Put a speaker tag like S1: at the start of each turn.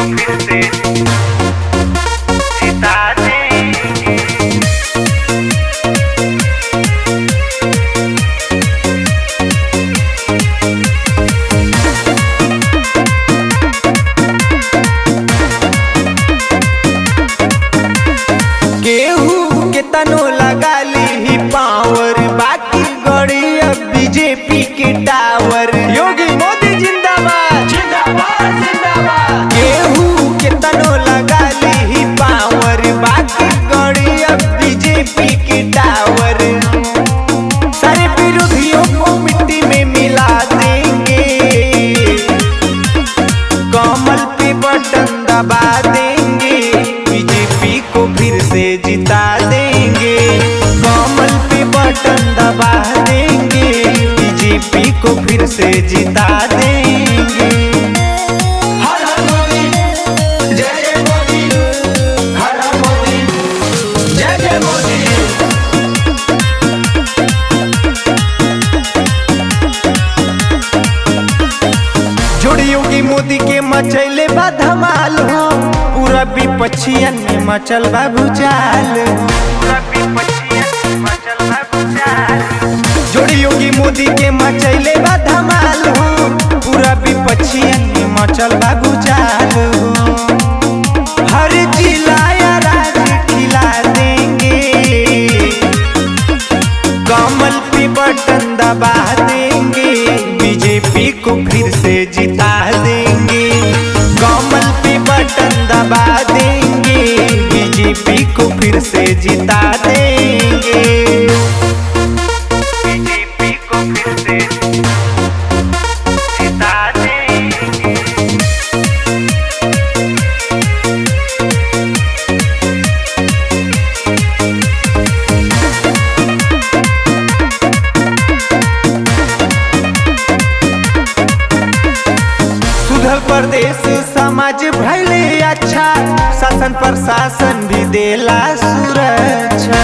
S1: फिर से जिता देंगे।
S2: केहू के तनो लगा ली पावर, बाकी गड़ी अब बीजेपी के टावर। योगी मोदी जिंदाबाद जिंदाबाद जिंदाबाद। केहू के तनो लगा ली पावर, बाकी गड़ी अब बीजेपी के टावर। सारे विरोधियों को मिट्टी में मिला देंगे, कमल पे बटन दबा देंगे, बीजेपी को फिर से जिता देंगे। कमल पे बटन दबा देंगे, बीजेपी को फिर से जिता देंगे।
S1: हर हर मोदी, जय जय मोदी, हर हर मोदी, जय जय मोदी।
S2: जोड़ी योगी मोदी के मचैले बा धमाल हो, पूरा विपक्षियन में मचल बा भूचाल हो।
S1: पूरा विपक्षियन में मचल बा भूचाल।
S2: जोड़ी योगी मोदी के मचैले बा धमाल हो, पूरा विपक्षियन में मचल बा भूचाल हो। हर जिला या राज्य खिला देंगे, कमल पे बटन दबा देंगे, बीजेपी को फिर से जिता देंगे। कमल पे बटन दबा देंगे, बीजेपी को फिर से जिता देंगे।
S1: बीजेपी को फिर से जिता देंगे।
S2: सुधर प्रदेश समाज भले अच्छा, शासन प्रशासन भी देला सुरक्षा।